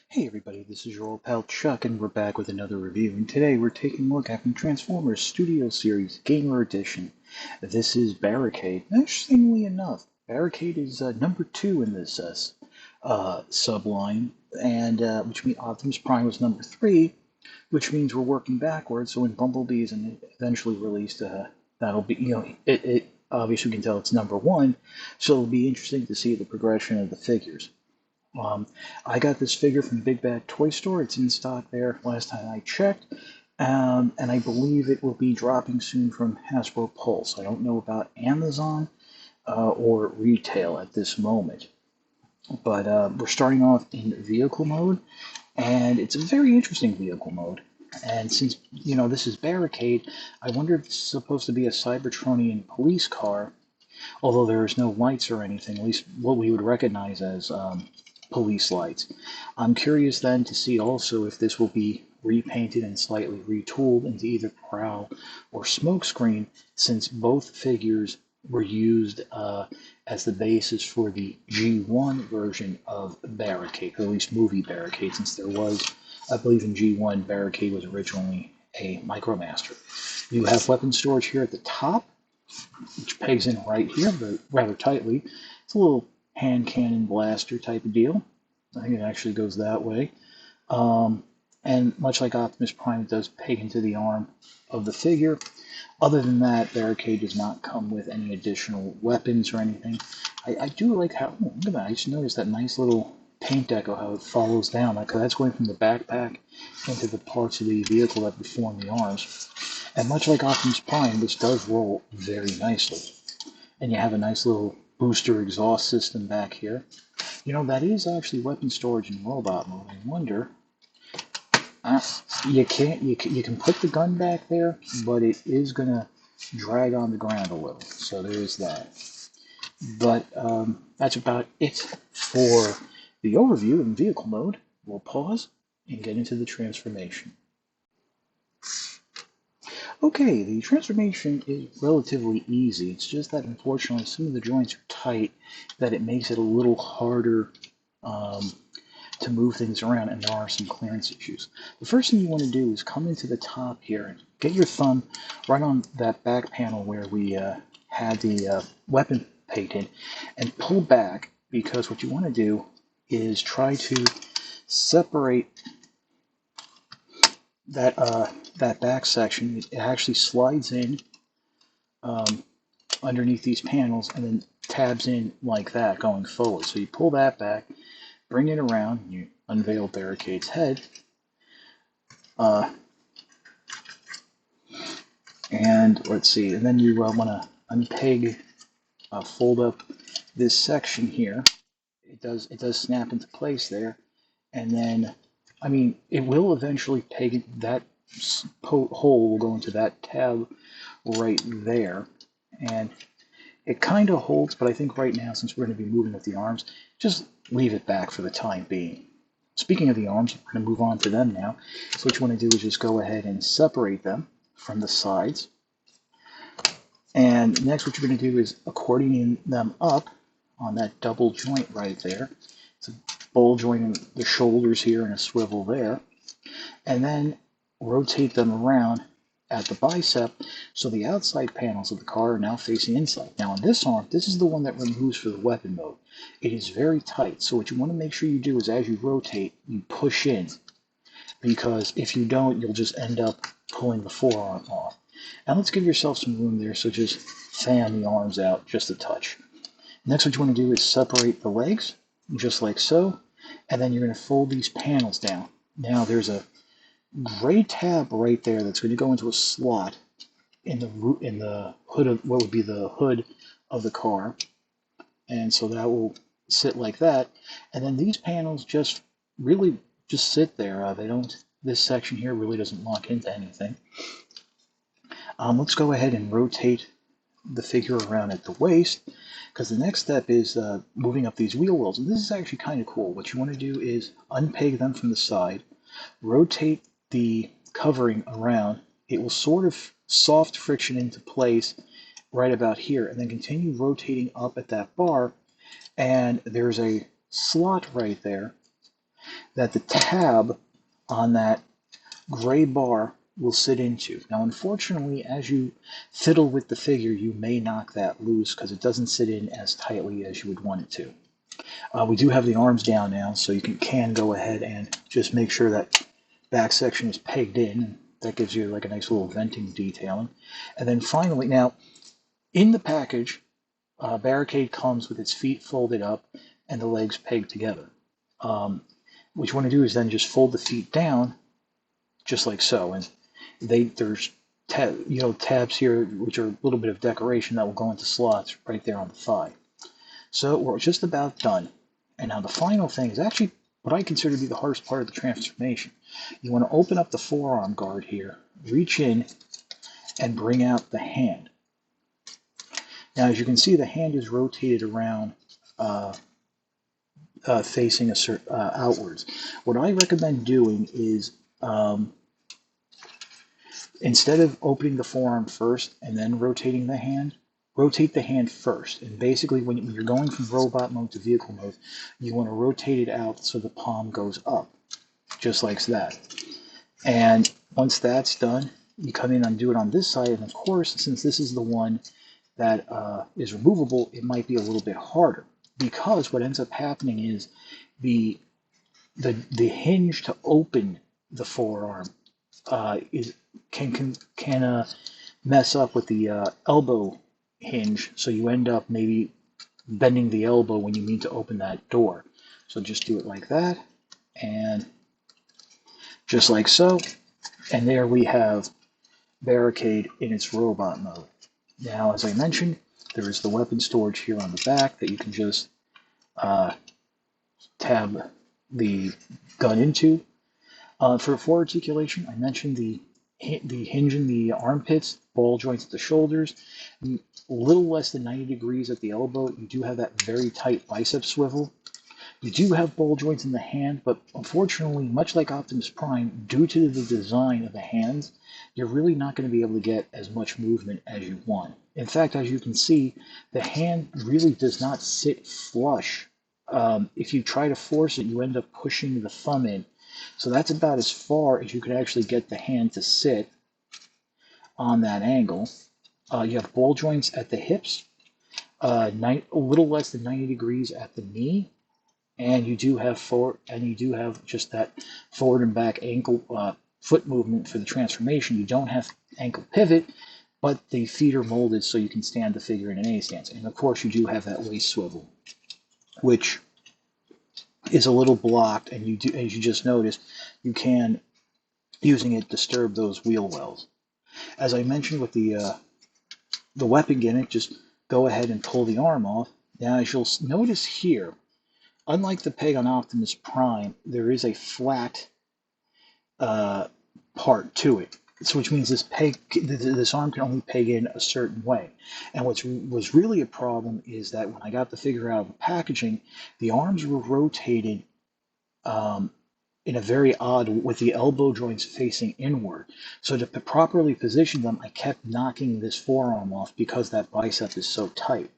Hey everybody, this is your old pal Chuck, and we're back with another review. And today we're taking a look at the Transformers Studio Series Gamer Edition. This is Barricade. Interestingly enough, Barricade is number 2 in this subline, and which means Optimus Prime was number 3, which means we're working backwards. So when Bumblebee is eventually released, that'll be, it obviously we can tell it's number 1, so it'll be interesting to see the progression of the figures. Um, I got this figure from Big Bad Toy Store. It's in stock there last time I checked. And I believe it will be dropping soon from Hasbro Pulse. I don't know about Amazon or retail at this moment. But we're starting off in vehicle mode, and it's a very interesting vehicle mode. And since, this is Barricade, I wonder if it's supposed to be a Cybertronian police car, although there's no lights or anything, at least what we would recognize as police lights. I'm curious then to see also if this will be repainted and slightly retooled into either Prowl or Smokescreen, since both figures were used as the basis for the G1 version of Barricade, or at least movie Barricade, since there was, I believe in G1, Barricade was originally a Micromaster. You have weapon storage here at the top, which pegs in right here, but rather tightly. It's a little hand cannon blaster type of deal. I think it actually goes that way. And much like Optimus Prime, it does peg into the arm of the figure. Other than that, Barricade does not come with any additional weapons or anything. I do like how, oh, look at that, I just noticed that nice little paint deco, how it follows down. That's going from the backpack into the parts of the vehicle that would form the arms. And much like Optimus Prime, this does roll very nicely. And you have a nice little booster exhaust system back here. That is actually weapon storage in robot mode. I wonder. You can put the gun back there, but it is gonna drag on the ground a little. So there is that. But that's about it for the overview in vehicle mode. We'll pause and get into the transformation. Okay, the transformation is relatively easy. It's just that unfortunately some of the joints are tight, that it makes it a little harder to move things around, and there are some clearance issues. The first thing you want to do is come into the top here and get your thumb right on that back panel where we had the weapon painted, and pull back, because what you want to do is try to separate that back section. It actually slides in underneath these panels and then tabs in like that going forward. So you pull that back, bring it around, you unveil Barricade's head, and let's see, and then you want to unpeg, fold up this section here. It does snap into place there, and then, I mean, it will eventually peg it, that hole will go into that tab right there, and it kind of holds, but I think right now, since we're going to be moving with the arms, just leave it back for the time being. Speaking of the arms, we're going to move on to them now. So what you want to do is just go ahead and separate them from the sides. And next what you're going to do is accordion them up on that double joint right there. It's a ball joint in the shoulders here and a swivel there. And then rotate them around at the bicep, so the outside panels of the car are now facing inside. Now on this arm, this is the one that removes for the weapon mode. It is very tight, so what you want to make sure you do is as you rotate, you push in, because if you don't, you'll just end up pulling the forearm off. Now let's give yourself some room there, so just fan the arms out just a touch. Next what you want to do is separate the legs, just like so, and then you're going to fold these panels down. Now there's a gray tab right there that's going to go into a slot in the hood of what would be the hood of the car, and so that will sit like that. And then these panels just really just sit there. They don't. This section here really doesn't lock into anything. Let's go ahead and rotate the figure around at the waist, because the next step is moving up these wheel wells. And this is actually kind of cool. What you want to do is unpeg them from the side, rotate the covering around. It will sort of soft friction into place right about here, and then continue rotating up at that bar, and there's a slot right there that the tab on that gray bar will sit into. Now, unfortunately, as you fiddle with the figure, you may knock that loose because it doesn't sit in as tightly as you would want it to. We do have the arms down now, so you can go ahead and just make sure that back section is pegged in. That gives you like a nice little venting detailing. And then finally, now, in the package, Barricade comes with its feet folded up and the legs pegged together. What you want to do is then just fold the feet down, just like so. And there's tabs here, which are a little bit of decoration that will go into slots right there on the thigh. So we're just about done. And now the final thing is actually what I consider to be the hardest part of the transformation. You want to open up the forearm guard here, reach in, and bring out the hand. Now, as you can see, the hand is rotated around, facing outwards. What I recommend doing is, instead of opening the forearm first and then rotating the hand, rotate the hand first. And basically, when you're going from robot mode to vehicle mode, you want to rotate it out so the palm goes up, just like that. And once that's done, you come in and do it on this side. And of course, since this is the one that is removable, it might be a little bit harder, because what ends up happening is the hinge to open the forearm can mess up with the elbow hinge, so you end up maybe bending the elbow when you need to open that door. So just do it like that, and just like so, and there we have Barricade in its robot mode. Now, as I mentioned, there is the weapon storage here on the back that you can just tab the gun into. For articulation, I mentioned the hinge in the armpits, ball joints at the shoulders, a little less than 90 degrees at the elbow. You do have that very tight bicep swivel. You do have ball joints in the hand, but unfortunately, much like Optimus Prime, due to the design of the hands, you're really not going to be able to get as much movement as you want. In fact, as you can see, the hand really does not sit flush. If you try to force it, you end up pushing the thumb in. So that's about as far as you could actually get the hand to sit on that angle. You have ball joints at the hips, a little less than 90 degrees at the knee, and you do have just that forward and back ankle foot movement for the transformation. You don't have ankle pivot, but the feet are molded so you can stand the figure in an A stance. And of course, you do have that waist swivel, which is a little blocked, and you do, as you just noticed, you can, using it, disturb those wheel wells. As I mentioned with the weapon gimmick, just go ahead and pull the arm off. Now, as you'll notice here, unlike the peg on Optimus Prime, there is a flat part to it, which means this arm can only peg in a certain way. And what was really a problem is that when I got the figure out of the packaging, the arms were rotated in a very odd, with the elbow joints facing inward. So to properly position them, I kept knocking this forearm off because that bicep is so tight.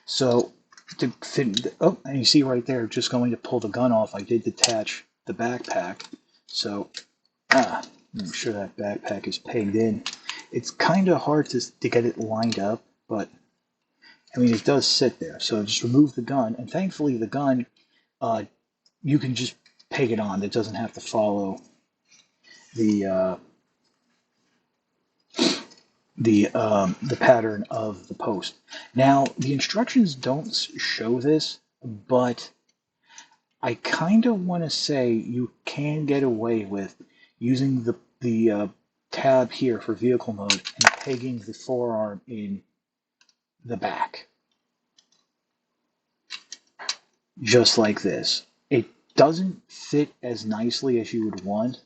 So to fit, oh, and you see right there, just going to pull the gun off, I did detach the backpack. So, make sure that backpack is pegged in. It's kind of hard to get it lined up, but I mean, it does sit there. So just remove the gun, and thankfully the gun, you can just peg it on. It doesn't have to follow the pattern of the post. Now, the instructions don't show this, but I kind of want to say you can get away with using the tab here for vehicle mode and pegging the forearm in the back, just like this. It doesn't fit as nicely as you would want,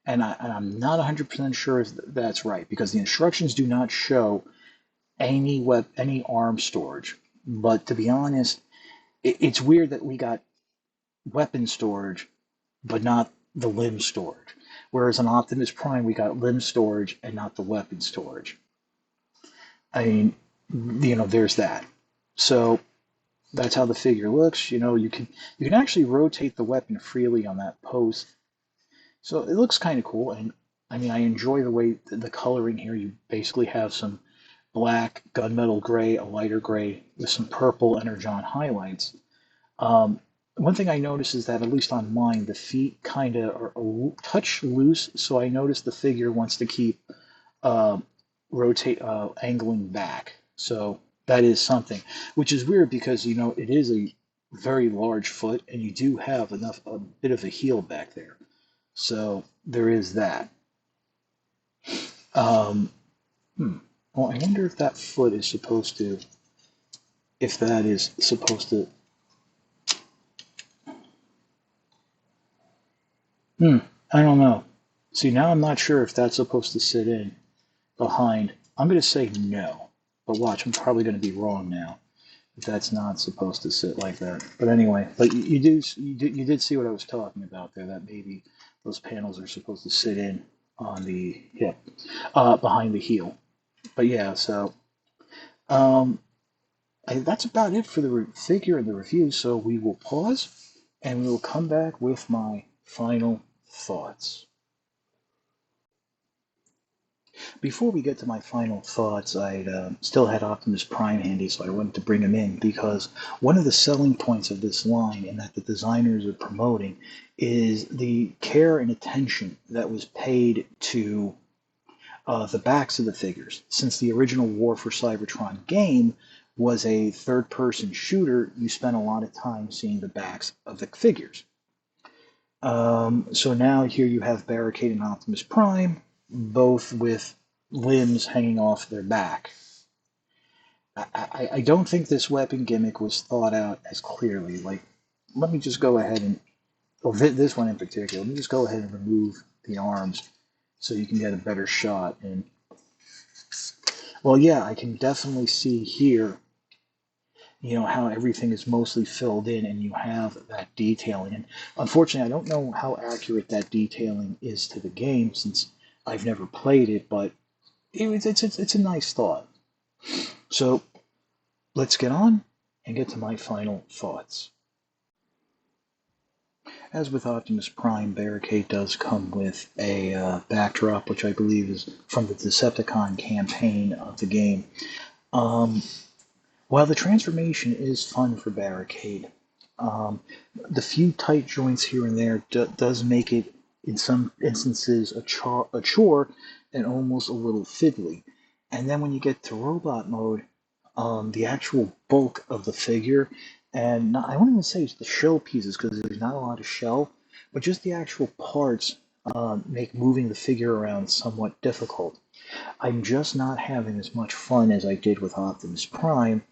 and I'm not 100% sure if that's right, because the instructions do not show any arm storage. But to be honest, it's weird that we got weapon storage, but not the limb storage. Whereas on Optimus Prime, we got limb storage and not the weapon storage. I mean, there's that. So that's how the figure looks. You can actually rotate the weapon freely on that post, so it looks kind of cool. And I mean, I enjoy the way the coloring here. You basically have some black, gunmetal gray, a lighter gray with some purple energon highlights. Um, One thing I noticed is that, at least on mine, the feet kind of are a touch loose, so I noticed the figure wants to keep uh, angling back. So that is something, which is weird because it is a very large foot, and you do have a bit of a heel back there. So there is that. Um, hmm. Well, I wonder if that foot is supposed to, if that is supposed to. Hmm. I don't know. See, now I'm not sure if that's supposed to sit in behind. I'm going to say no, but watch, I'm probably going to be wrong now. That's not supposed to sit like that. But anyway, but you did see what I was talking about there. That maybe those panels are supposed to sit in on the hip, behind the heel. But yeah, so um, that's about it for the figure and the review. So we will pause, and we will come back with my final thoughts. Before we get to my final thoughts, I still had Optimus Prime handy, so I wanted to bring him in because one of the selling points of this line, and that the designers are promoting, is the care and attention that was paid to the backs of the figures. Since the original War for Cybertron game was a third-person shooter, you spent a lot of time seeing the backs of the figures. So now here you have Barricade and Optimus Prime, both with limbs hanging off their back. I don't think this weapon gimmick was thought out as clearly. Like, let me just go ahead and, well, this one in particular, let me just go ahead and remove the arms so you can get a better shot. And, well, yeah, I can definitely see here, how everything is mostly filled in and you have that detailing. And unfortunately, I don't know how accurate that detailing is to the game since I've never played it, but it's a nice thought. So let's get on and get to my final thoughts. As with Optimus Prime, Barricade does come with a backdrop, which I believe is from the Decepticon campaign of the game. Um, while the transformation is fun for Barricade, um, the few tight joints here and there does make it, in some instances, a chore and almost a little fiddly. And then when you get to robot mode, the actual bulk of the figure, and I won't even say it's the shell pieces because there's not a lot of shell, but just the actual parts make moving the figure around somewhat difficult. I'm just not having as much fun as I did with Optimus Prime,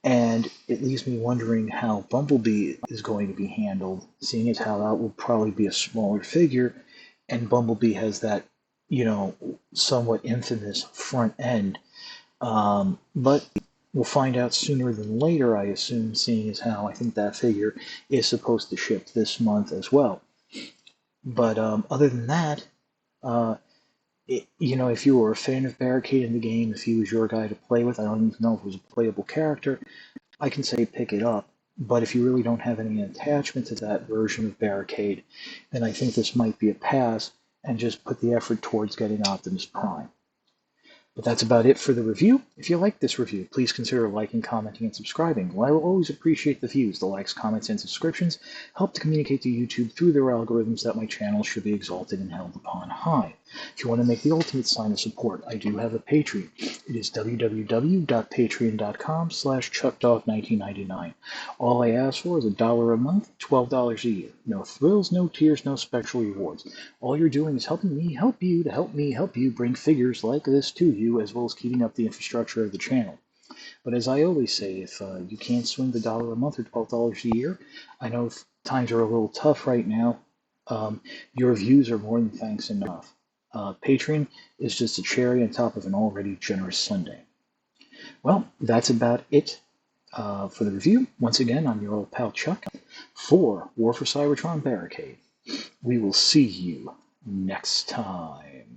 and it leaves me wondering how Bumblebee is going to be handled, seeing as how that will probably be a smaller figure, and Bumblebee has that, somewhat infamous front end. But we'll find out sooner than later, I assume, seeing as how I think that figure is supposed to ship this month as well. But other than that, if you were a fan of Barricade in the game, if he was your guy to play with, I don't even know if it was a playable character, I can say pick it up. But if you really don't have any attachment to that version of Barricade, then I think this might be a pass and just put the effort towards getting Optimus Prime. But that's about it for the review. If you liked this review, please consider liking, commenting, and subscribing. While I will always appreciate the views, the likes, comments, and subscriptions help to communicate to YouTube through their algorithms that my channel should be exalted and held upon high. If you want to make the ultimate sign of support, I do have a Patreon. It is www.patreon.com/chuckdog1999. All I ask for is $1 a month, $12 a year. No thrills, no tears, no special rewards. All you're doing is helping me help you to help me help you bring figures like this to you, as well as keeping up the infrastructure of the channel. But as I always say, if you can't swing the $1 a month or $12 a year, I know times are a little tough right now. Your views are more than thanks enough. Patreon is just a cherry on top of an already generous sundae. Well, that's about it for the review. Once again, I'm your old pal Chuck for War for Cybertron Barricade. We will see you next time.